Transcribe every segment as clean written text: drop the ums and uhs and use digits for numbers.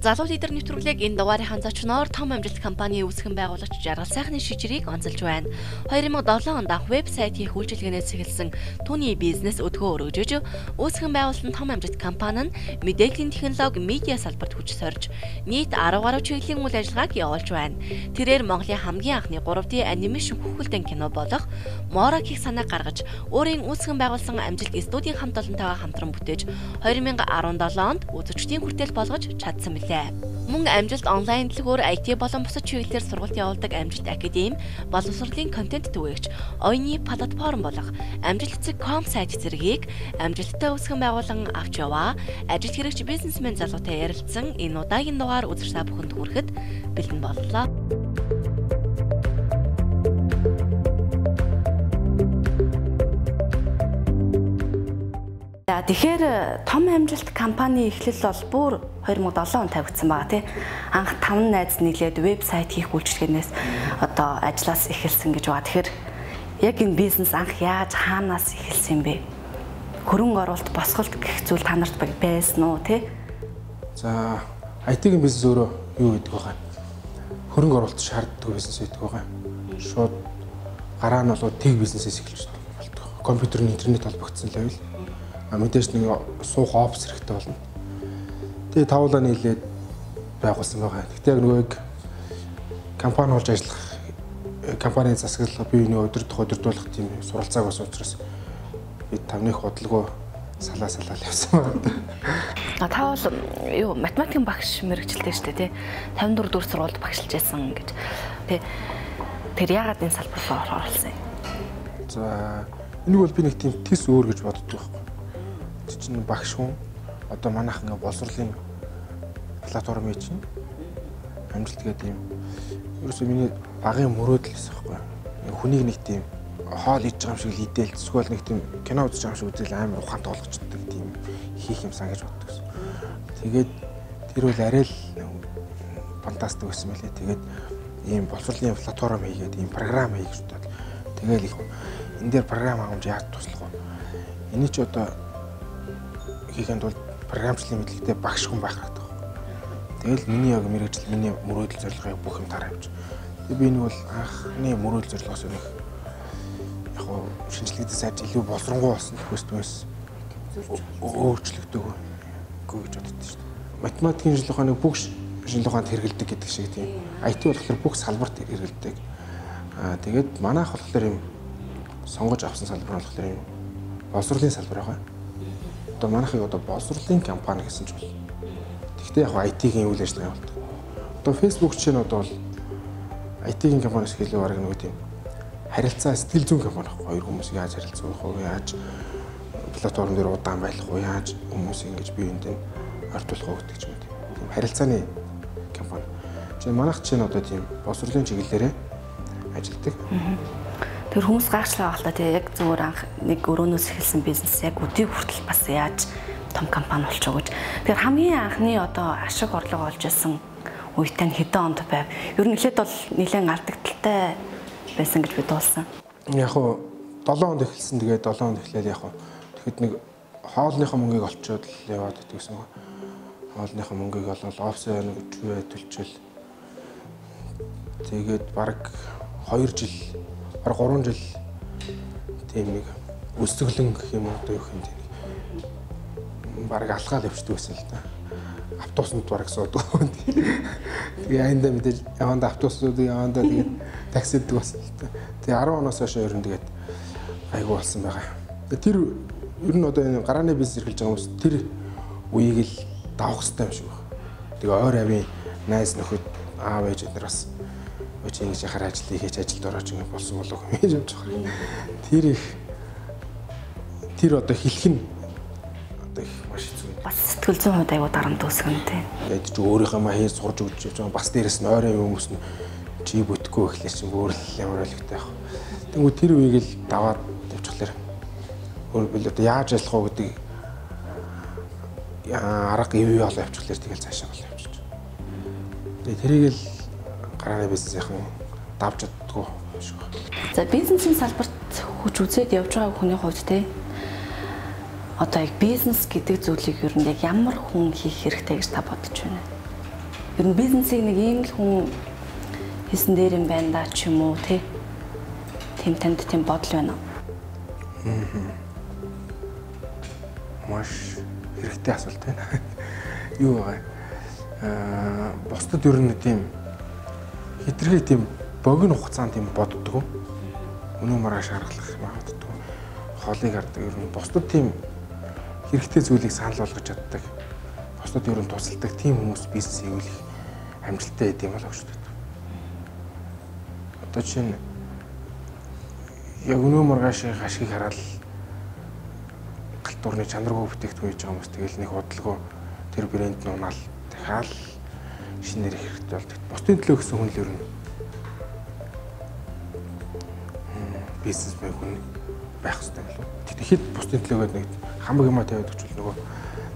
Залуу лидер нэвтрүүлэг энэ дугаарынхаа зочноор том амжилт компани үүсгэн байгуулагч Жаргал сайхны шижрийг онцолж байна. 2007 онд анх вебсайт хийх үйлчилгээнээс эхэлсэн түүний бизнес өдгөө өргөжөж үүсгэн байгуулсан том амжилт компани нь мэдээллийн технологи медиа салбарт хүч сорж нийт 10 гаруй чиглэлийн үйл ажиллагааг явуулж байна. Тэрээр Монголын хамгийн анхны 3D анимашн хүүхэлдэйн кино болох Мора гэх санааг гаргаж өөрийн үүсгэн байгуулсан амжилт студийн хамт олонтойгоо хамтран бүтээж 2017 онд үзэгчдийн хүртэл болгож чадсан билээ. Мөн амжилт онлайн дэлгүүр IT болон бусад чиглэлээр сургалт явуулдаг амжилт академи, боловсролын контент түгээгч, оюуны платформ болох амжилт.com сайт зэргийг амжилттай үүсгэн байгуулан авч яваа. Ажил хэрэгч бизнесмен залуутай ярилцсан энэ удаагийн дугаар үзэж та бүхэнд хүрэхэд бэлэн боллоо. Тэгэхээр том амжилт компани эхлэл бол бүр 2007 онд тавигдсан байгаа тий. Анх 5 найз нийлээд вебсайт хийх үйлчилгээнээс одоо ажиллаас эхэлсэн гэж байгаа. Тэгэхээр яг энэ бизнес анх яаж хаанаас эхэлсэн юм бэ? Хөрөнгө оруулалт, босголт гэх зүйл та нарт байсан уу тий? За, IT-ийн бизнес өөрөө юу гэдэг вэ? Хөрөнгө оруулалт шаарддаг бизнес гэдэг вэ? Шууд гараа нь бол тэг бизнесээс эхэлж болдог. Компьютерын интернет холбогдсон л байвал мэдээж нэг суух офис хэрэгтэй болно. Тэгээ тавуулаа нийлээд байгуулсан байгаа. Гэхдээ яг нөгөө компани болж ажиллах, компанийн засаглал бие биенээ өдөрдуулах тийм суралцааг бас учраас бид тавных бодлого салаа явсан байна. Та бол юу математикийн багш мэрэгчлээ шүү дээ тий. 54 дүр сургуульд багшилж байсан гэж. Тэр яагаад энэ салбар руу оролцсон юм? За энийг бол би нэг тийм тис өөр гэж боддог байхгүй. Чинь багш хүн одоо манайх ингээ боловсролын платформ чинь амжилт гэдэг юм. Ерөөсөө миний багын мөрөөдөл байсан байхгүй. Хүнийг нэг тийм хоол идж байгаа юм шиг идэл эсвэл нэг тийм кино үзэж байгаа юм шиг үзэл амар ухаантай болгочдөг тийм хийх юмсан гэж боддог гэсэн. Тэгээд тэр бол арай л фантастик байсан мөлий. Тэгээд ийм боловсролын платформ хийгээд ийм програм хийх гэж бодоод тэгээд их энэ дээр програм хангамж яаж туслах вэ? Эний ч одоо хийхэд бол програмчлалын мэдлэгтэй багш хүн байх хэрэгтэй. Тэгэл миний яг мэрэгжил, миний мөрөөдөл зорилгыг бүх юм тараа явж. Тэгээ би энэ бол анхны мөрөөдөл зорилгоос нэг яг шинжилгээдээ сайж илүү боловсронгуй болсон төсвөөс өөрчлөгдөв гэж боддоо шүү дээ. Математикийн шинжилгээ ухааны бүх шинжилгээ ухаанд хэрэгэлдэг гэдэг шиг тийм. IT болохоор бүх салбарт хэрэгэлдэг. Тэгээд манайх болохоор юм сонгож авсан салбар болохоор юм боловсролын салбар байгаа. Одоо манайхыг одоо боловсролын компани гэсэн ч бол. Гэхдээ яг IT-ийн үйл ажиллагаа явуулдаг. Одоо Facebook чинь одоо бол IT-ийн компаниас хэлээ бараг нэг тийм харилцаа сэтгэл зүйн компани байхгүй. Хоёр хүмүүс яаж харилцах вэ? Яаж платформ дээр удаан байх вэ? Яаж хүмүүс ингэж бие биендээ ортуулах вэ гэдэг ч юм уу. Тийм харилцааны компани. Чинь манайх чинь одоо тийм боловсролын чиглэлээрээ ажилладаг. Тэр хүмүүс гайхшлаа багтаа тий яг зүгээр анх нэг өрөөнөөс эхэлсэн бизнес яг өдийг хүртэл бас яаж том компани болчихоо гэж. Тэгэхээр хамгийн анхны одоо ашиг орлого олж ирсэн үетэй хэдэн онд байв? Ер нь эхлээд бол нэлээд алдагдaltaй байсан гэж би дуулсан. Яг хуу 7 онд эхэлсэн. Тэгээд 7 онд эхлээд яг хуу тэгэхэд нэг хоолныхоо мөнгийг олцоод л яваад идэгсэн. Хоолныхоо мөнгийг олоод офсоо нэг төлчөөл. Тэгээд бараг 2 жил 3 жил тийм нэг өсөглөн гэх юм уу одоо юу юм тийм бараг алхаал явчихдаг байсан л да. Автобусанд бараг суудаг. Тэгээ аяндаа мэдээж яванда автобусууд яванда тэгээд таксиддаг болсон л да. Тэгээ 10 оноос хойш ер нь тэгээд айгу болсон байгаа. Тэр ер нь одоо энэ гарааны бизнес эрхэлж байгаа хүмүүс тэр үеийг л давах хэрэгтэй юм шиг байна. Тэгээ ойр авийн найз нөхөд аав ээж эднэр бас чи ингэж яхаар ажил хийж ажилд орооч ингэ болсон болов уу гэж бодож байгаа. Тэр одоо хэлэх нь одоо их маш хэцүү. Бас сэтгэл зүйн хувьд аягүй дарамт үүсгэн тий. Ядч өөрийнхөө маяг сурж өгч явж байгаа. Бас дээрэс нь ойрын хүмүүс нь чи бүтэхгүй ихлээр чинь бүр л ямар өлегтэй байх. Тэнгүү тэр үеийг л даваад явчихлаа. Өөр бил одоо яаж ажиллах вэ гэдэг арга ивээ олоо явчихлаа тэгэл цаашаа бол явчих. Тэгээ тэрийг л гарааны бизнесийн давж чаддгүй юм шиг байна. За бизнесийн салбарт хүч үзээд явж байгаа хүний хувьд те одоо яг бизнес гэдэг зүйлийг ер нь яг ямар хүн хийх хэрэгтэй гэж та бодож байна? Ер нь бизнесийг нэг ийм л хүн хийсэн дээр юм байна да ч юм уу тий. Тийм танд тийм бодол байна уу? Маш хэрэгтэй асуулт байна. Юу вэ? Бусдад ер нь тийм хитрхи тийм богино хугацаанд тийм боддог. Өнөө маргааш харгалах юм боддог. Хоолыг хардаг ер нь бусдад тийм хэрэгтэй зүйлийг санал болгож чаддаг. Бусдад ер нь тусалдаг тийм хүмүүс бизнес хийвэл амжилттай байд юм болов шүү дээ. Одоо чинь яг өнөө маргаашийн ашгийг хараад галт урны чанаргүй бүтээгдэхүүн хийж байгаа хүмүүс тэгэл нэг бодлого тэр брэнд нь унаал дахиад шинээр хэрэгтэй болдог. Бусдын төлөө гэсэн хүн л ер нь бизнесмен хүн байх хэрэгтэй болов. Тэгэхэд бусдын төлөө гэдэг нэг хамаг юм тавиад өгчвөл нөгөө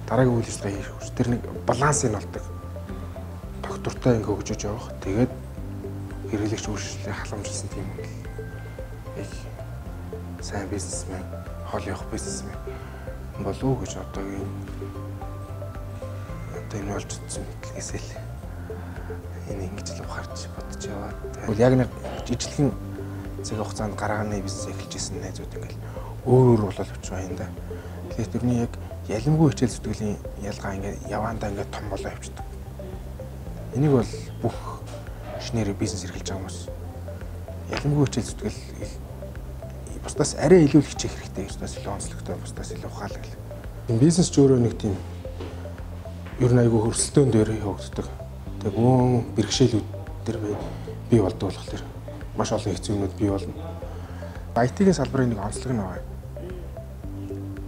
дараагийн үйл ажиллагаа хийх үү. Тэр нэг балансыг олдог. Доктортой ингээ хөгжиж явах. Тэгээд хэрэглэгч үйлчлэлээ халамжилсан тийм хүн л яг сайн бизнесмен, хоол явах бизнесмен болов уу гэж одоо энэ болж утсан мэтгэлгээсээ л энэ ингэж л ухаарч бодож яваад. Тэгвэл яг нэг жижигхэн цаг хугацаанд гаргааны бизнес эхэлж исэн найзууд ингээл өөр болол өч байна да. Тэгэхээр тэрний яг ялимгүй хичээл зүтгэлийн ялгаа ингээд яваандаа ингээд том болоо явчихдаг. Энийг бол бүх шинээр бизнес эрхэлж байгаа хүмүүс ялимгүй хичээл зүтгэл бусдаас арай илүү хичээх хэрэгтэй, бусдаас илүү онцлогтой, бусдаас илүү ухаалаг. Бизнес ч өөрөө нэг тийм ер нь айгүй хөрсөлтөөн дээр явагддаг. Тэгээ гүн бэрхшээлүүд төр бий болдог болохоор маш олон хэцүү юмнууд бий болно. IT-ийн салбарын нэг онцлог нь байгаа.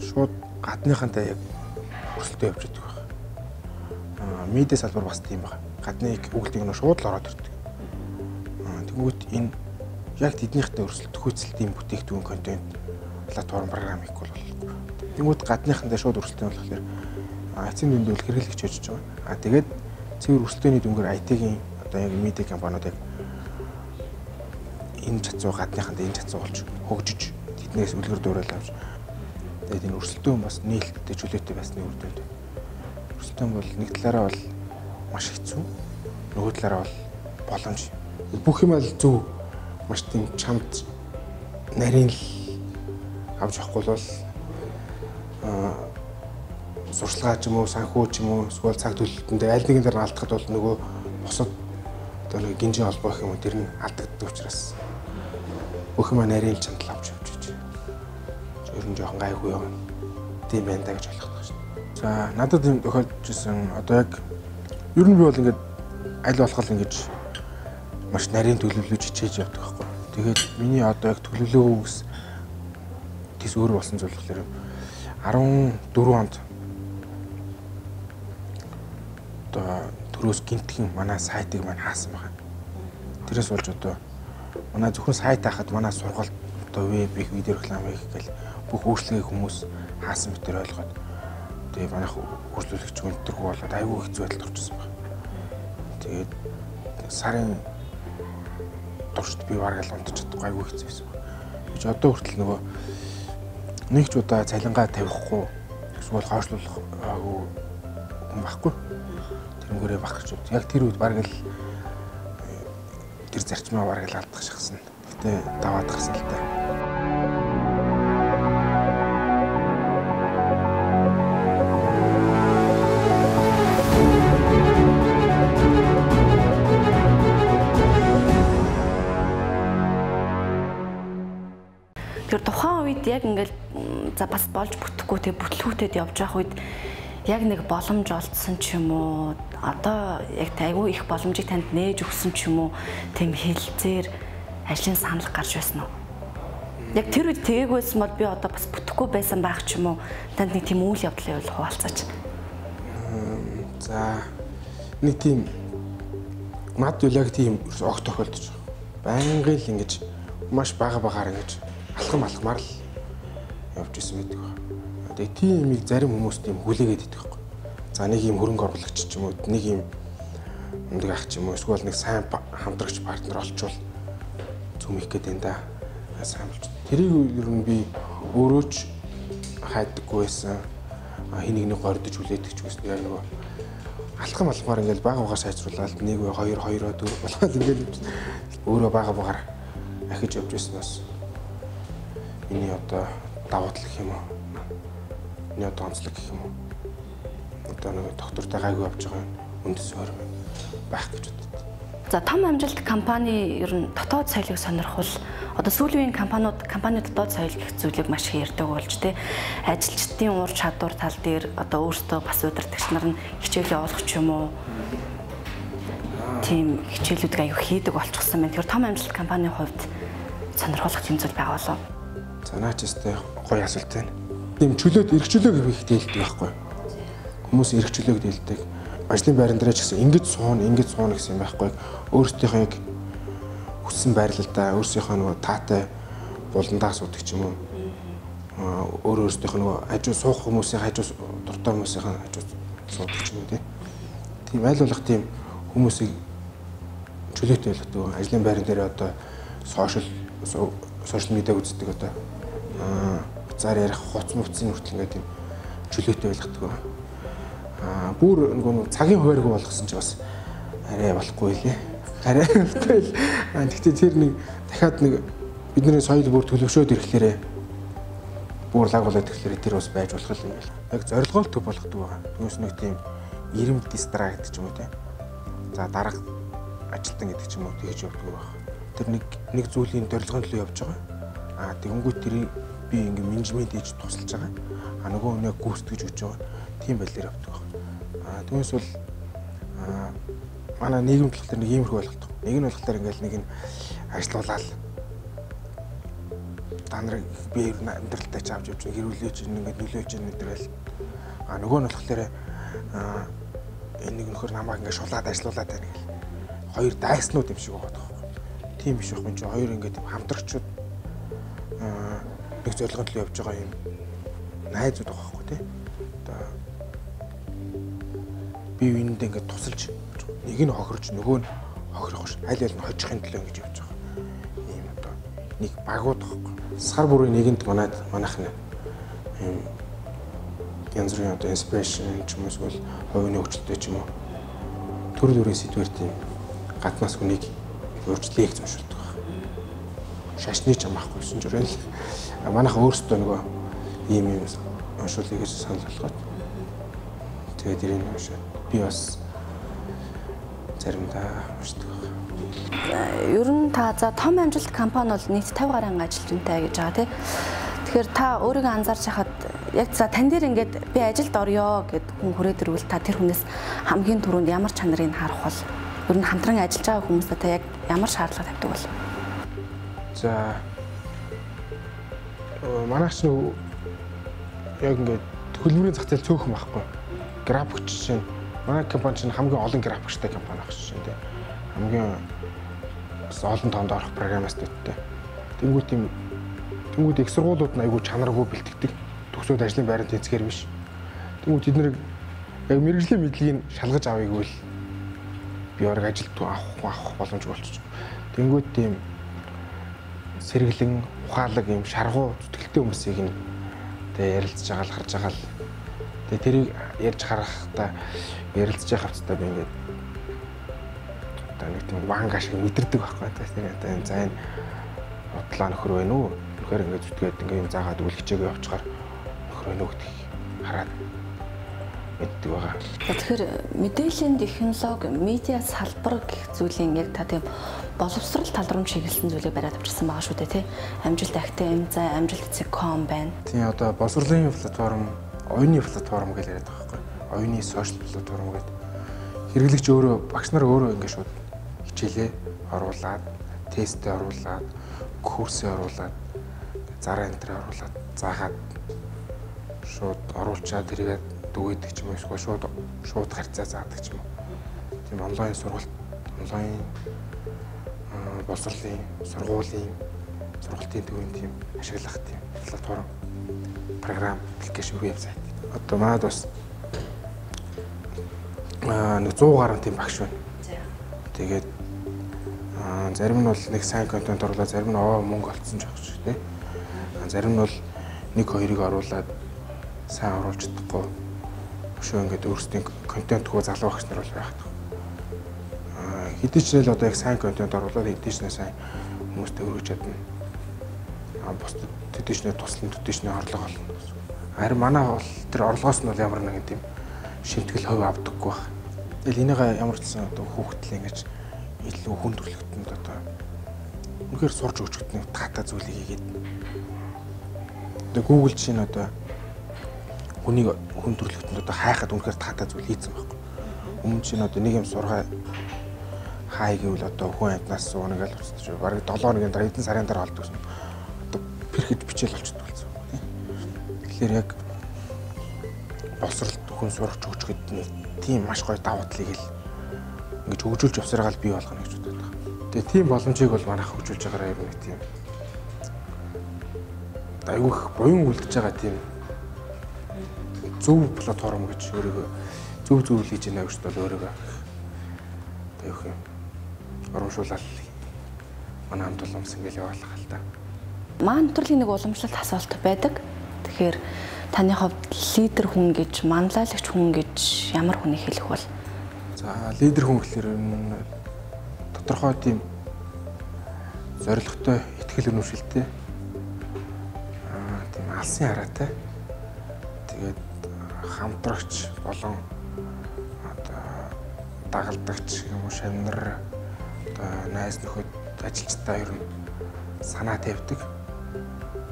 Шууд гадныхантай яг хөрсөлтөө явж идэх байна. Медиа салбар бас тийм байна. Гадны үгэлтийг нь шууд л ороод ирдэг. Тэгмүүд энэ яг тэднийхтэй өрсөлдөх хүйцэлтийн бүтээгдэхүүн контент платформ програмыг бол тэгмүүд гадныхантай шууд өрсөлдөөн болохоор эцсийн дүндээ хэрэглэгч хийж байгаа. Тэгээд цэвэр өрсөлдөөний дүнгээр IT-ийн одоо яг медиа компаниуд яг энэ чадвар гадныхантай энэ чадвар болж хөгжиж тэднээс үлгэр дуурайл авч тэгээд энэ өрсөлдөөн бас нээлттэй чөлөөтэй байсны үр дүнд. Өрсөлдөөн бол нэг талаараа бол маш хэцүү, нөгөө талаараа бол боломж. Бүх юм аль зөв маш тийм чамд нарийн л авч явахгүй бол сурчлагаа ч юм уу, санхүү ч юм уу, эсвэл цаг төлөлтөндөө аль нэгэн дээр алдахад бол нөгөө босод одоо нэг гинжин холбоо гэх юм уу тэр нь алдагддаг учраас бүх юм нарийн чамд авч явж гэж. Ер нь жоохон гайгүй юм. Тийм байна да гэж ойлгох шүү дээ. За надад юм тохиолдож ирсэн одоо яг ер нь би бол ингээд аль болох ингэж маш нарийн төлөвлөж хичээж явдаг байхгүй. Тэгээд миний одоо яг төлөвлөгөөс тийс өөр болсон зүйл болохоор 14 онд одоо төрөөс гинтхэн манай сайтыг маань хаасан байна. Тэрээс болж одоо манай зөвхөн сайт хаахад манай сургалт одоо веб их видео реклам их гэл бүх өөрчлөлийг хүмүүс хаасан мэтэр ойлгоод тэгээ манайх өөрчлөлөгч өнтөргүй болоод айгүй хэцүү байдалд орчихсон байна. Тэгээд сарын туршид би бараг л унтчих чадахгүй айгүй хэцүү байсан байна. Гэж одоо хүртэл нөгөө нэг ч удаа цалингаа тавихгүй эсвэл хойшлуулах хүн байхгүй. Тэрнгээрээ баг гэж бод. Яг тэр үед бараг л тэр зарчмаа бараг л алдах шахсан. Гэтэ даваад гарсан л та. Тэр тухайн үед яг ингээл за бас болж бүтэхгүй тэг бүтлгүүтэд явж байх үед яг нэг боломж олдсон ч юм уу одоо яг айгүй их боломжийг танд нээж өгсөн ч юм уу тийм хэлэлцээр ажлын санал гарч байсан уу? Яг тэр үед тэгээгүйсэн бол би одоо бас бүтэхгүй байсан байх ч юм уу танд нэг тийм үйл явдлын бол хуваалцаач. За нэг тийм мад үл яг тийм огт тохиолдож байгаа. Байнгын л ингэж маш багаар ингэж алхамар л явж исэн байдаг байна. Тэгээ тийм юмыг зарим хүмүүс тийм хүлээгээд идэх байхгүй. За нэг юм хөрөнгө оруулагч ч юм уу, нэг юм өндөг ах ч юм уу, эсвэл нэг сайн хамтрагч партнер олчвол зүмэх гээд энэ да. Сайн болж. Тэрийг ер нь би өөрөө ч хайдаггүй байсан. Хин нэгнийг гордож хүлээдэг ч гэсэн яг нөгөө алхам алхмаар ингээл бага бага сайжруулаад 1 2 2 4 болоод ингээл өөрөө бага багаар ахиж явж байсан бас миний одоо давуу тал гэх юм уу. Миний одоо онцлог гэх юм уу. Одоо нэг доктортой гайгүй авч байгаа үндэс өөр байх гэж боддог. За том амжилт компани ер нь дотоод соёлыг сонирхол одоо сүүлийн компаниуд дотоод соёл гэх зүйлийг маш их ярьдаг болж тэ ажилчдын ур чадвар тал дээр одоо өөрсдөө бас удирдагч нар нь хичээлээ олох ч юм уу тийм хичээлүүдийг аяг хийдэг болчихсон байна. Тэгэхээр том амжилт компанийн хувьд сонирхолтой тийм зүйл байгаа болов. За наач өстэй гоё асуулт байна. Тийм чөлөөд эрх чөлөө гэх их дээлдэг байхгүй. Хүмүүс эрх чөлөөг дээлдэг. Ажлын байран дээр ч гэсэн ингэж сууна гэсэн юм байхгүй. Өөрсдийнхөө яг хүссэн байрлалдаа өөрсдийнхөө нөгөө таатай буландаа асуудаг ч юм уу. Өөрсдийнхөө нөгөө хажуу суух хүмүүсийн хажуу дуртай хүмүүсийн хажуу суудаг ч юм уу тийм аль болох тийм хүмүүсийг чөлөөтэй байлгадаг. Ажлын байран дээр одоо сошиал медиаг үздэг одоо зар ярих хуц муцын хүртэл ингээд тийм чөлөөтэй байлгадаг. Бүр нөгөө цагийн хуваарьгүй болгосон ч бас арай болохгүй лээ. Арай болохгүй л. Гэхдээ тэр нэг дахиад нэг бидний соёл бүр төлөвшөөд ирэхлээрээ бүр лаг болоод ирэхлээрээ тэр бас байж болох юм байна. Яг зорилгоол төв болгодог байгаа. Түүнээс нэг тийм ирэмд дистра гэдэг ч юм уу тийм. За дарга ажилтан гэдэг ч юм уу тэгж явдаг байх. Тэр нэг зүйлийн зорилгын төлөө явж байгаа. Тэгэнгүүт тэрийг би ингээм менежмент хийж тусалж байгаа. Нөгөө нэг гүйцэтгэж өгч байгаа. Тийм байлаар явдаг байх. Түүнээс бол манай нийгэм болохоор нэг иймэрхүү ойлголт. Нэг нь болохоор ингээл нэг нь ажилуулаад та нарыг би амьдралдаа ч авч явж хэрүүлж ингээд нөлөөлж нэгдэрэл. Нөгөө нь болохоор энэ нэг нөхөр намайг ингээд шулаад ажилуулаад байна гэл. Хоёр дайснууд юм шиг байгаа. Тийм биш байхгүй чи хоёр ингээд хамтрагчуд нэг зорилгын төлөө явж байгаа юм найзууд байгаа байхгүй тий. Одоо бие биенэндээ ингээд тусалж нэг нь хохирч нөгөө нь хохирох ш. Аль аль нь хожихын төлөө ингэж явж байгаа. Ийм одоо нэг багууд байхгүй. Сар бүрийн нэгэнд манайх нь ийм янз бүрийн одоо инспирэшн ч юм уу хувийн хөгжилтэй ч юм уу төрөл бүрийн сэдвэр тийм гаднаас хүнийг өөрчлөлийг зөвшөөрдөг байна. Шашны ч юм ахгүй ч журал. Манайха өөрсдөө нөгөө ийм уншуулъя гэж санал болгоод тэгээд ирэн уншаад би бас заримдаа уншдаг байна. Ер нь та за том амжилт компани бол нийт 50 гаруй ажилтнтай гэж байгаа тий. Тэгэхээр та өөрийгөө анзаарч хахад яг за тань дээр ингээд би ажилд орё гэд хүн хүрээд ирвэл та тэр хүнээс хамгийн түрүүнд ямар чанарыг харах бол ер нь хамтран ажиллаж байгаа хүмүүстэй та яг ямар шаардлага тавьдаг бол? За манайч нь яг ингээд хөлбөрийн зах зээл цөөхөн байхгүй. Графикч чинь манай компани чинь хамгийн олон графикчтай компани байх чинь тийм. Хамгийн олон тоонд орох программистуудтай. Тэнгүүд их сургуулиуд нь айгүй чанаргүй бэлтгэдэг. Төгсөөд ажлын байранд тэнцгээр биш. Тэнгүүд тэд нэр яг мэрэгжлийн мэдлэгийг шалгаж авъягүй л би орог ажилд авах боломжгүй болчих. Тэнгүүд тийм сэргэлэн ухаалаг юм шаргуу зүтгэлтэй хүмүүсийг нь тэгээ ярилцж байгаа л харж байгаа л тэгээ тэрийг ярьж харахтаа ярилцж байгаа хавцтай би ингээд одоо нэг тийм ванга шиг мэдэрдэг байхгүй тэгээ одоо энэ за энэ бодлоо нөхөр байна уу нөхөр ингээд зүтгээд ингээд юм заагаад үлгчээгөө явчихаар нөхөр байна уу гэдгийг хараад мэддэг байгаа. Тэгэхээр мэдээллийн технологи, медиа салбар гэх зүйлийн яг та тийм боловсрал тал руу чиглэсэн зүйлийг бариад авчирсан байгаа шүү дээ тий. Амжилт Актем, за амжилт эцэг.com байна. Тийм одоо боловсролын платформ, оюуны платформ гэж яриад байгаа байхгүй. Оюуны сошиал платформ гэдэг. Хэрэглэгч өөрөө багш нар өөрөө ингээд шууд хичээлээ оруулаад, тестээ оруулаад, курсээ оруулаад, зараа энтрээ оруулаад, заагаад шууд оруулчаад тэргээд дүгэдэг ч юм уу эсвэл шууд харьцаа заадаг ч юм уу. Тийм онлайн сургалт, онлайн боловсролын сургалтын төвийн тийм ашиглах тийм платформ, програм, аппликейшн, вебсайт. Одоо манайд бас нэг 100 гаруй тийм багш байна. Тэгээд зарим нь бол нэг сайн контент оруулаад, зарим нь мөнгө олцсон ч багш тий. Зарим нь бол 1-2-ыг оруулаад сайн оруулж чадахгүй. Өшөө ингээд өөрсдийн контент хөө залуу багш нар бол байх. Хэдий ч л одоо яг сайн контент оруулаад хэдий ч сайн хүмүүстэй өргөж чадна. Бусдад хэдий ч туслан хэдий ч орлого олно. Харин манай бол тэр орлогоос нь бол ямар нэгэн тийм шимтгэл хувь авдаггүй байна. Тэгэл энийг ямар ч гэсэн одоо хүүхдэл ингэж илүү хүн төрөлхтөнд одоо үнэхээр сурж өгч гэдэг нь таатай зүйлийг хийгээд. Тэгээ Google чинь одоо хүнийг хүн төрөлхтөнд одоо хайхад үнэхээр таатай зүйл хийсэн байхгүй. Өмнө чинь одоо нэг юм сургаа хай гэвэл одоо хүн амтнаас сууна гэж үзчих. Бараг 7 хоногийн дараа эдэн сарын дараа олддог юм. Одоо перхэд бичээл болчихдог болсон тийм. Тэгэхээр яг боловсролт хүн сурч өгч гэдэг тийм маш гоё давуу талыг л ингэж хөгжүүлж явсараа л бий болгоно гэж боддог. Тэгээ тийм боломжийг бол манайх хөгжүүлж байгаараа ер нь тийм айгүйх буян үлдэж байгаа тийм зөв платформ гэж өөрийгөө зөв зүйл хийж байна гэж бол өөрийгөө тавих юм. Урамшуулал манай хамт уламсан гэж яваалах л та. Маань нэвтрүүлгийн нэг уламжлалт асуулт байдаг. Тэгэхээр таны хувьд лидер хүн гэж, манлайлагч хүн гэж ямар хүнийг хэлэх бол? За, лидер хүн гэхэлэр тодорхой тийм зорилготой, итгэл үнэмшилтэй, тийм алсын хараатай. Тэгээд хамтрагч болон одоо дагалдагч юм уу шавнар одоо найз нөхөд ажилчтай ер нь санаа тавьдаг.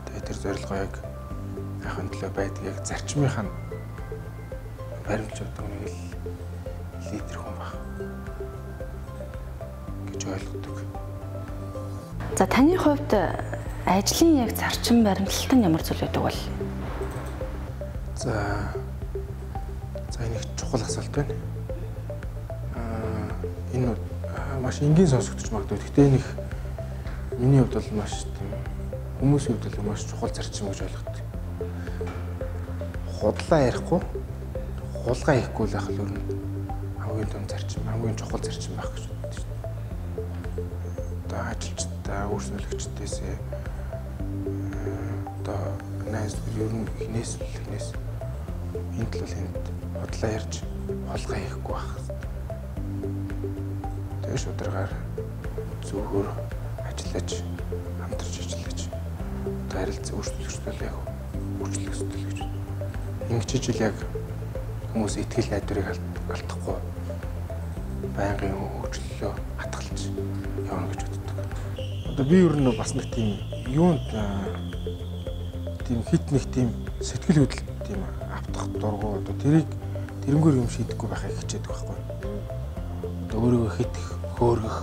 Тэгээд тэр зорилгоо яг ахын төлөө байдаг яг зарчмынхаа баримлж өгдөг нэг л лидер хүн баг гэж ойлгодог. За таны хувьд ажлын яг зарчим баримтлалт нь ямар зүйл байдаг бол? За нэг чухал асуулт байна. Энэ маш энгийн сонсогдож магадгүй. Гэхдээ нэг миний хувьд бол маш тийм хүмүүсийн хувьд бол маш чухал зарчим гэж ойлгодог. Худлаа ярихгүй, хулгай хийхгүй л ах л өөр нь хамгийн том зарчим, хамгийн чухал зарчим байх гэж боддог шүү дээ. Одоо ажилчтай, өөрчлөлөгчдөөсөө одоо найз ер нь хинээс энд л бол энд худлаа ярьж хулгай хийхгүй байх. Тэгээ шударгаар зөвхөр ажиллаж, хамтарч ажиллаж харилцаа өөрчлөлтөл яг өөрчлөлтөл гэж. Ингэж ижил яг хүмүүс итгэл найдварыг алдахгүй байнгын хөгжлөлөө хатгалж явна гэж боддог. Одоо би ер нь бас нэг тийм юунд тийм хит нэг тийм сэтгэл хөдлөлт тийм автах дургу одоо тэрнгээр юм шийдэхгүй байхыг хичээдэг байхгүй. Одоо өөрийгөө хит хөөргөх,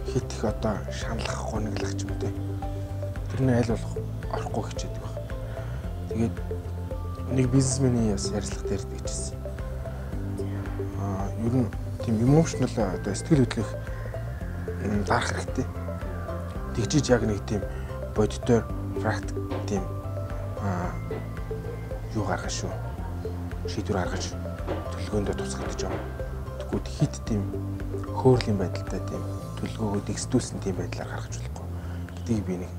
хит их одоо шаналлах, гониглах ч юм уу. Тэрний аль болох орохгүй хичээдэг баг. Тэгээд нэг бизнесменийн ярилцлага дээр дэгчсэн. Ер нь тийм emotional одоо сэтгэл хөдлөх дарах хэрэгтэй. Тэгжиж яг нэг тийм бодитоор практик тийм юу гаргах шүү. Шийдвэр гаргаж төлөвлөгөөндөө тусгагдаж байгаа. Тэгвэл хит тийм хөөрлийн байдалтай тийм төлөвлөгөөгөө дэгсдүүлсэн тийм байдлаар гаргаж болохгүй. Гэдгийг би нэг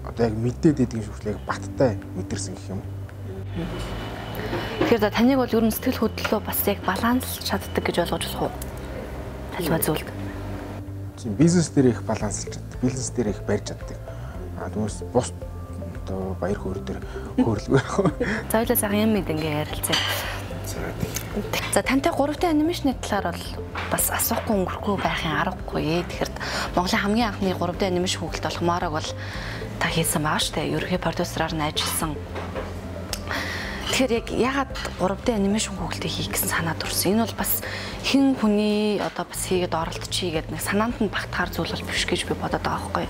одоо яг мэдээд байдгийн шүүхлийг баттай мэдэрсэн гэх юм. Тэгэхээр таныг бол ер нь сэтгэл хөдлөлөө бас яг баланслж чаддаг гэж ойлгож болох уу? Талбай зүйлд. Тийм бизнес дээр их баланслж чаддаг, бизнес дээр их барьж чаддаг. Түүнээс бус одоо баяр хөөр дээр хөөрөлгүй яг. За ойлоо цагаан юм ингээ ярилцъя. За тантай 3-т анимашны талаар бол бас асуухгүй өнгөрөхгүй байхын аргагүй. Тэгэхээр Монголын хамгийн анхны 3-т анимашн хүүхэлд болох Морог бол та хийсэн байгаа шүү дээ. Ерөнхий продюсераар нь ажилласан. Тэгэхээр яг ягаад 3D анимашн хүүхэлдээ хийх гэсэн санаа төрсөн. Энэ бол бас хэн хүний одоо бас хийгээд оролдчихъя гэдэг нэг санаанд нь багтахаар зүйл бол биш гэж би бодоод байгаа байхгүй.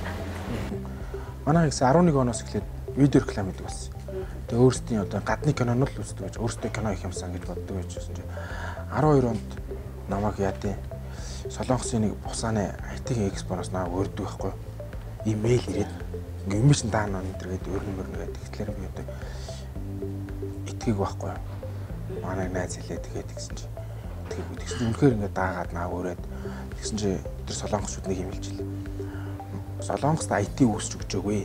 Манай хэсэг 11 оноос эхлээд видео реклам хийдэг болсон. Тэгээ өөрсдийн одоо гадны кинонууд л үздэг гэж өөрсдөө кино хийх юмсан гэж боддог байж байсан чинь 12 онд намайг яадیں۔ Солонгосын нэг бусааны IT-ийн экспоноос намайг өрдөг байхгүй. Имэйл ирээд ингээ юм чин даана өнөдр гэдэг өрнөмөр гэдэг. Тэгэхээр би одоо итгээг байхгүй. Манай найз хэлээ тэгээд тэгсэн чинь итгээг тэгсэн үнэхээр ингээ даагаад наа өрөөд тэгсэн чинь тэр солонгосчууд нэг юм хэлжээ. Солонгост IT үүсч өгч өгөө.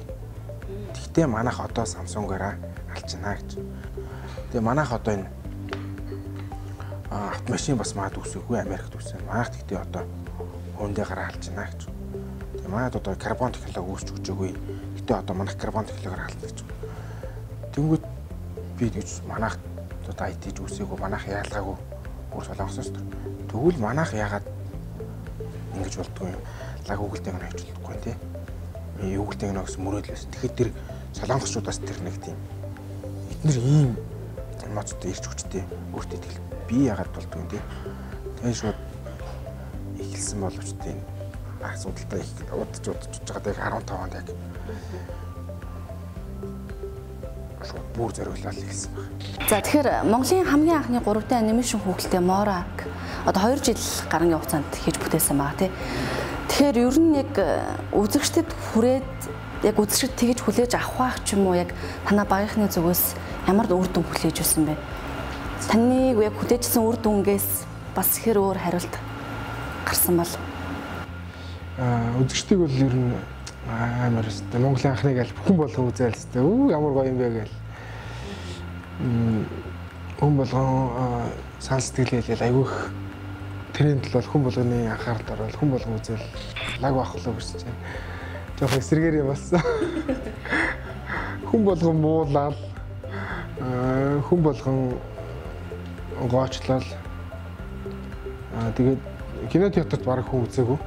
Тэгтээ манайх одоо Samsung-аараа алчнаа гэж. Тэгээ манайх одоо энэ автомашин бас маад үсэхгүй Америкт үсэн. Манайх тэгтээ одоо хөөндөө гараа халж байна гэж. Тэгээ манайд одоо карбон технологи үүсч өгч өгөө. Гэтэ одоо манайх карбон технологиор хална гэж. Тэнгүүд би гэж манайх одоо IT-ч үсээгөө манайх яалгаагүй бүр солонгосоос төр. Тэгвэл манайх яагаад ингэж болдгоо юм? Лаг үгэлтэйг нь хийж болохгүй тий. Үгэлтэйг нь гэсэн мөрөөдөл байсан. Тэгэхээр тэр солонгосчуудаас тэр нэг тийм эдгээр ийм эмоцтой ирж хүчтэй өөртөө тэл би яагаад болдгоо юм тий. Тэгээ шууд эхэлсэн боловч тийм асуудалтай их удаж байгаа яг 15 онд яг бүр зориулаад хэлсэн байна. За тэгэхээр Монголын хамгийн анхны 3D анимашн хүүхэлтэй Мораг одоо 2 жил гарны хугацаанд хийж бүтээсэн байгаа тий. Тэгэхээр ер нь яг үзэгчдэд хүрээд яг үзэгчд тэгж хүлээж авах ч юм уу яг танаа багийнхны зүгээс ямар үр дүн хүлээж өгсөн бэ? Таныг яг хүлээжсэн үр дүнгээс бас хэр өөр хариулт гарсан бол үзэгчдийг бол ер нь амар өстэй Монголын анхныг аль бүхэн болгон үзээл өстэй ямар гоё юм бэ гээл хүн болгон сан сэтгэлээ айгүйх тренд бол хүн болгоны анхааралд орвол хүн болгон үзээл лаг бахлаа гэж байна. Жохон эсэргээрээ болсон. Хүн болгон муулаад хүн болгон гоочлол тэгээд кино театрт бараг хүн үзээгүй.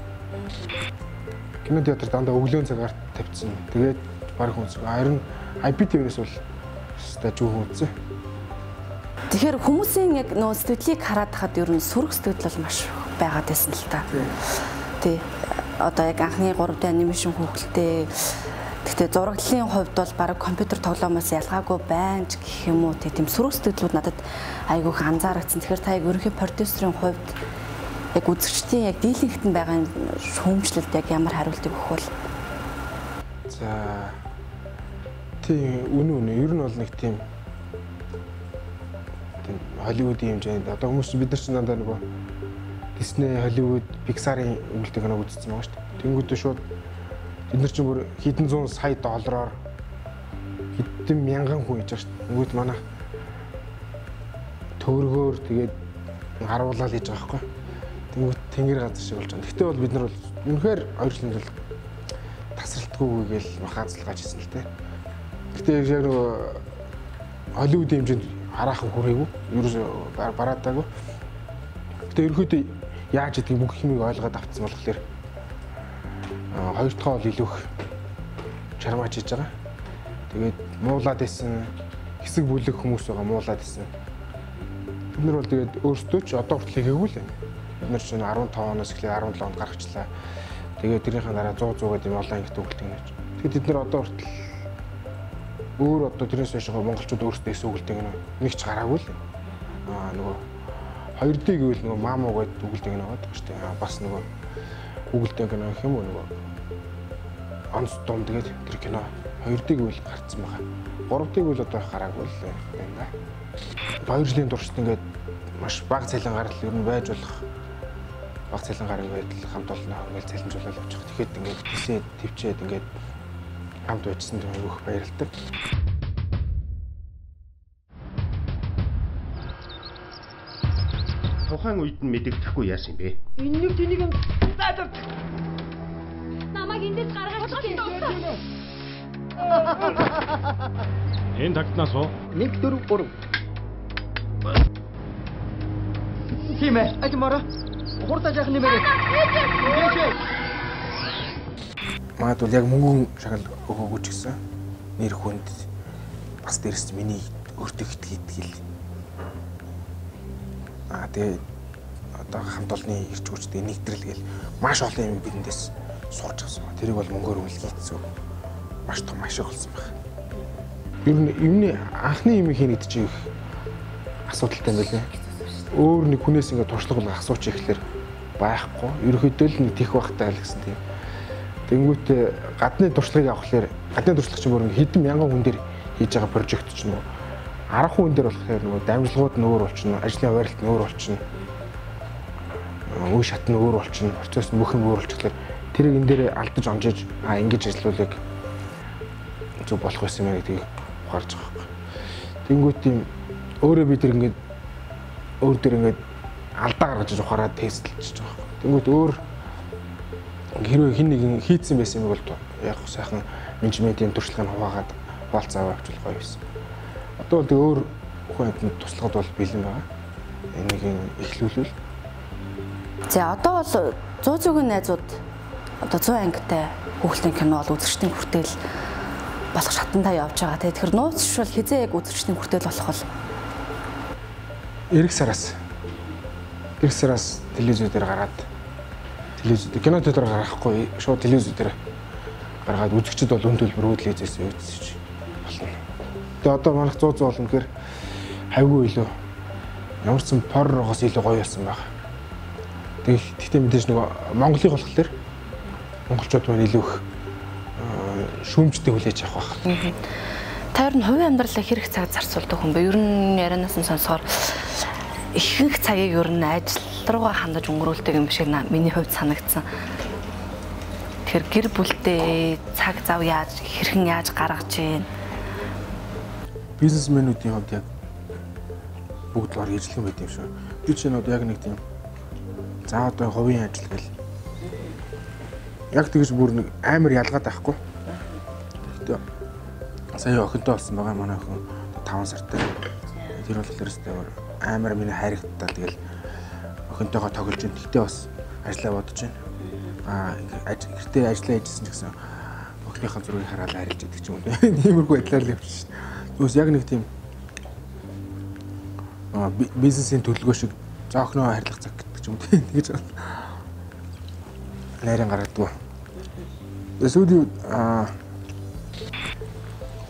Кино театрт дандаа өглөөний цагаар тавьчихсан. Тэгээд бараг хүн үзээгүй. Харин IPTV-нээс бол өстой жүүхэн үзсэн. Тэгэхээр хүмүүсийн яг нөө сэтгэлийг хараад хахад ер нь сөрөг сэтгэл бол маш байгаад байсан л та. Тий. Одоо яг анхны 3D анимашн хүүхэлтэй. Гэхдээ зураглалын хувьд бол бараг компьютер тоглоомоос ялгаагүй байна ч гэх юм уу тийм сөрөг сэтгэлүүд надад айгүйх анзаарчихсан. Тэгэхээр та яг ерөнхий продюсерын хувьд яг үзэгчдийн яг дийлэнхт нь байгаа шүүмжлэлд яг ямар хариултыг өгөх бол? За тийм үнэн ер нь бол нэг тийм Холливуудын хэмжээнд одоо хүмүүс бид нар ч дандаа нөгөө Disney, Hollywood, Pixar-ын үйлдэл киног үзсэн байгаа шүү дээ. Тэнгүүдээ шууд бид нар ч бүр хэдэн зуун сая доллараар хэдэн мянган хүн хийж байгаа шүү дээ. Тэнгүүд манай төгрөгөөр тэгээд харуулаад хийж байгаа байхгүй. Тэнгүүд тэнгэр газар шиг болж байгаа. Гэхдээ бол бид нар бол үнэхээр хоёр жилийн бол тасралтгүй гээл махаацлгааж ирсэн л дээ. Гэхдээ яг нөгөө Hollywood-ын хэмжээнд хараахан хүрээгүй. Ерөөсөө бараадаагүй. Гэтэ ерөөхдөө яаж идэх бүх юмыг ойлгоод авцсан болохоор хоёр дахь бол илүү их чармааж хийж байгаа. Тэгээд муулаад исэн хэсэг бүлэг хүмүүс байгаа муулаад исэн. Бид нар бол тэгээд өөрсдөө ч одоо хүртэл хийгээгүй л юм. Бид нар чинь 15 оноос эхлээд 17 онд гаргачлаа. Тэгээд тэрнийхэн дараа 100 гэдэг юм онлайн их төгөлдөг нэж. Тэгээд бид нар одоо хүртэл өөр одоо тэрнээс хойш монголчууд өөрсдөө эсвэлдэг нэг ч гараагүй л. Нөгөө 2D гэвэл нөгөө Мамо гэдэг үгэлдэг нэг байдаг шүү дээ. Бас нөгөө үгэлдэг нэг гэх юм уу нөгөө онц дум тэгээд тэр кино 2D гэвэл гарцсан байгаа. 3D гэвэл одоо гараагүй л юм байна. 2 жилийн туршид ингээд маш бага цалин гарал ер нь байж болох бага цалин гарал байдал хамт олно ингээд цалинжуулаад авчих. Тэгэхэд ингээд тийшээ төвчээд ингээд хамт байжсан тийм өөх баярлалтай. Тухайн үед нь мэдэгдэхгүй яасан юм бэ? Энэ нэг тэнийг юм заадав. Намайг эндээс гаргаж ирсэн. Энэ тагтнаас уу? 1 4 3. Тийм ээ. Ажмаараа. Хурдаж яах нэмэрээ. Магадгүй яг мөнгөн шагнал өгөөгүй ч гэсэн нэр хүнд бас дээрс миний өөртөө итгэл. Тэгээд одоо хамт олонны ирж хүчтэй нэгтрэл гээл маш олон юм бидэндээс сурч авсан ба. Тэрийг бол мөнгөөр үлгийцсэн. Маш том ашиг болсон байна. Ер нь юмны анхны юм хийнэ гэдэг чинь их асуудалтай юм байна. Өөр нэг хүнээс ингээд туршлага бол асууч ихлээр байхгүй. Ерөнхийдөө л нэг тех багтай л гэсэн тийм. Тэнгүүтээ гадны туршлагыг авахлаар гадны туршлага чинь бүр хэдэн мянган хүн дээр хийж байгаа прожект ч нөө 10 хүн дээр болохоор нөгөө дамжлагууд нь өөр болчихно, ажлын хуваарлт нь өөр болчихно. Үе шат нь өөр болчихно, процесс нь бүх юм өөр болчихлоо. Тэрийг энэ дээр алдаж онжиж ингэж ажиллуулыг зүг болох байсан юм гэдгийг ухаарж байгаа хэрэг. Тэнгүүт тийм өөрөө бид ингээд өөр дээр ингээд алдаа гаргаж ухаараад тестэлж байгаа. Тэнгүүд өөр хэрвээ хин нэг хийцэн байсан юм бол яг сайхан менежментийн туршлагыг хуваагаад хуалцаа авч болох байсан. Одоо бол өөр хүнд туслахад бол бэлэн байгаа. Энийг эхлүүлвэл. За одоо бол 100 зүйн найзууд одоо 100 ангитай хүүхдийн кино бол үзэгчдийн хүртэл болох шатандаа явж байгаа. Тэгэхээр нууцшвал хизээ яг үзэгчдийн хүртэл болох бол эх сараас телевизээр гаргаад телевизээр кино дээр гаргахгүй шууд телевизээр гаргаад үзэгчд бол үн төлбөр өөдлөөс үзэж болно. Тэгээ одоо манайх 100 болно гэхээр хайгуу илүү ямарсан поррогоос илүү гоё болсон байна. Тэгтээ мэдээж нөгөө Монголыг болохоор монголчууд маань илүү их шүүмжтэй хүлээж авах байх. Та ер нь хувийн амьдралаа хэрэг цаг зарцуулдаг хүн бэ? Ер нь ярианаас нь сонсохоор ихэнх цагийг ер нь ажил руугаа хандаж өнгөрүүлдэг юм шиг миний хувьд санагдсан. Тэгэхээр гэр бүлтэй цаг зав хэрхэн яаж гаргаж ийн? Бизнесмэнүүдийн хувьд яг бүгд л ажиллах юм байт юм шүү. Би ч яг нэг тийм за одоо хувийн ажил гэл яг тэгж бүр нэг амар ялгаад байхгүй. Гэхдээ сая охинтой болсон байгаа манай охин 5 сартай. Тэр болохоор өстэй амар миний хайртай тэгэл охинтойгоо тоглож ин. Тэгтээ бас ажиллаа бодож байна. Гэртээ ажиллаа хийжсэн ч гэсэн охиныхаа зургийг хараад харилж идэг ч юм уу. Тиймэрхүү байдлаар л явчихсан. Тэгээс яг нэг тийм бизнесийн төлөвлөгөө шиг за охиноо харилцах цаг гэдэг ч юм уу. Тэгэж найран гаргадаг. Эсвэл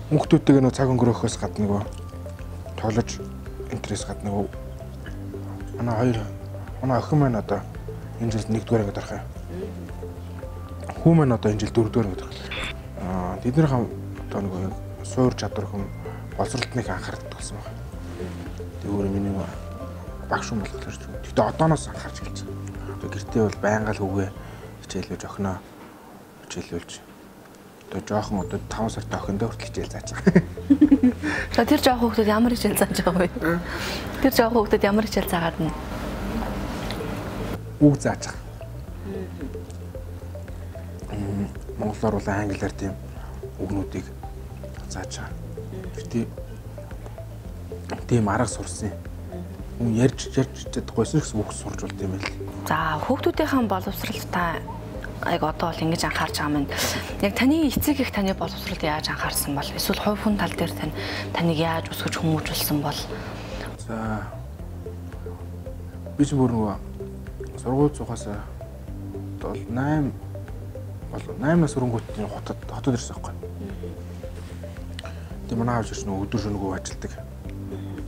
мөнхтүүдтэйг нөө цаг өнгөрөхөөс гадна нөгөө тоглож интерес гадна нөгөө манай охин маань одоо энэ жил 1-р ангид орох юм. Хүү маань одоо энэ жил 4-р ангид орох. Тэднийхэн одоо нөгөө суур чадвар хүм боловсролтныг анхаардаг болсон байна. Тэг өөрөө миний багш юм болохоор ч юм. Тэгтээ одооноос анхаарч эхэлж байгаа. Гэртээ бол байнга л хүүгээ хичээлүүлж охиноо хичээлүүлж. Одоо жоохон одоо 5 сартай охиндоо хүртэл хичээл зааж байгаа. За тэр жоох хүүхдүүд ямар хичээл зааж байгаа вэ? Тэр жоох хүүхдүүд ямар хичээл заагаад нь? Үг зааж байгаа. Монголоор бол англиар тийм үгнүүдийг зааж байгаа. Тийм арга сурсан. Ярьж чадахгүйсэн гэсэн үг сурж болт юм байл. За хүүхдүүдийнхээ боловсролд та яг одоо бол ингэж анхаарч байгаа юм. Яг таны эцэг их таны боловсролд яаж анхаарсан бол эсвэл хувь хүн тал дээр таныг яаж өсгөж хүмүүжүүлсэн бол? За би ч бүр нөгөө сургууль цугаас бол 8 нас өрөнгөт хотод ирсэн байхгүй. Тэгээ манай аав ч нөгөө өдөр шөнөгүй ажилладаг.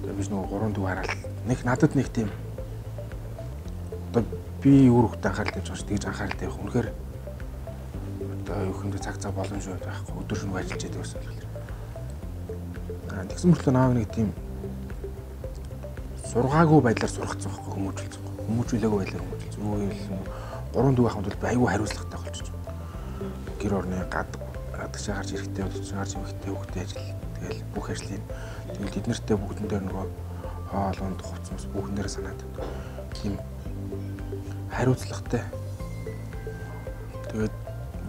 Тэгээ би нөгөө 3 дүү хараад нэг надад нэг тийм одоо би өөр хөлт анхаарал тавьж байгаа ш. Тэгж анхаарал тавих. Үнэхээр одоо юу хүнд цаг боломжтой байхгүй. Өдөр шөнөгүй ажиллаж байдаг байсан л. Тэгсэн мөртлөө наав нэг тийм сургаагүй байдлаар сургацсан байхгүй хүмүүжүүлсэн. Хүмүүжүүлээгүй байдлаар хүмүүжүүлсэн. Юу юм 3 дүү ахмад бол аюу хариуцлагатай болчихсон. Гэр орны гадагшаа гарч ирэхдээ гарч эмэгтэй хүүхдээ ажил. Тэгэл бүх ажлын тэгэл тэд нартэй бүгдэн дээр нөгөө хоол унд хувцас бүгднээр санаад тийм хариуцлагатай. Тэгээд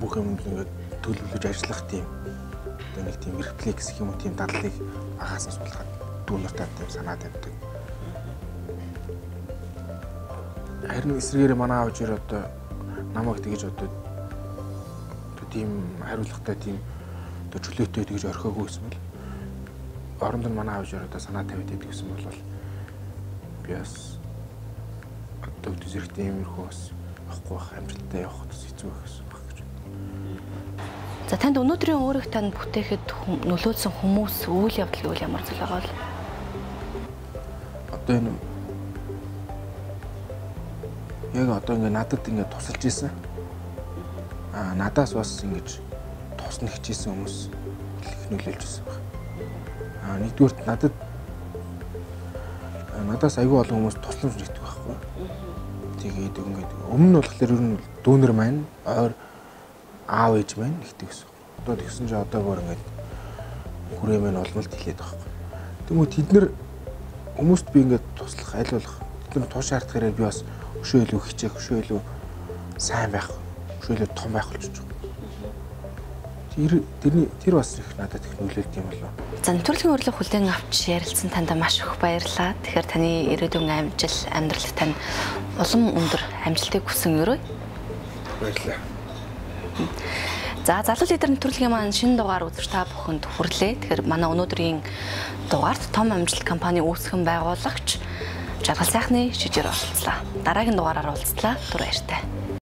бүх юм ингээд төлөвлөж ажиллах тийм одоо нэг тийм рефлекс гэх юм уу тийм дадлыг багаас нь суулгаад дүү нартай тийм санаад байдаг. Харин эсрэгээр манай аав жир одоо намайг тэгж одоо тийм хариуцлагатай тийм одоо чөлөөтэй тэгж орхиогүй гэсэн бол оронд нь манай аав жир одоо санаа тавиад байдаг гэсэн бол би бас одоо зэрэгтэй иймэрхүү бас явахгүй байх амжилттай явах бас хэцүү байх гэсэн баг гэж байна. За танд өнөөдрийн өөрийг тань бүтээхэд нөлөөсөн хүмүүс үйл явдал гэвэл ямар зүйл байгаа вэ? Одоо энэ яг одоо ингээд надад ингээд тусалж ийсэн. Надаас бас ингэж туснах хичээсэн хүмүүс их нөлөөлж байсан байна. Нэгдүгürt надаас аягүй олон хүмүүс тусламж нэгтгэх байхгүй. Тэгээд ингээд өмнө нь болохоор ер нь дүүнер маань ойр аав ээж маань нэгтгэх гэсэн. Одоо тэгсэн чинь одоо бүр ингээд хүрээ маань олмолт хэлээд байгаа байхгүй. Тэгмээ тэд нар хүмүүст би ингээд туслах аль болох тэр туушин хардахаараа би бас өшөө илүү хичээх, өшөө илүү сайн байх, өшөө илүү том байх болчих жоо. Тэр бас их надад их нөлөөлт юм болов. За нэвтрүүлгийн урилга хүлээн авч ярилцсан танд маш их баярлалаа. Тэгэхээр таны ирээдүйн амьдралд тань улам өндөр амжилтыг хүсэн өрөө. Баярлалаа. За залуу лидер нэвтрүүлгийн маань шинэ дугаар үзэж та бүхэнд хүрлээ. Тэгэхээр манай өнөөдрийн дугаарт том амжилт компани үүсгэн байгуулагч Жаргал сайхны шижээр оролцлоо. Дараагийн дугаараар уулзлаа. Түр баяртай.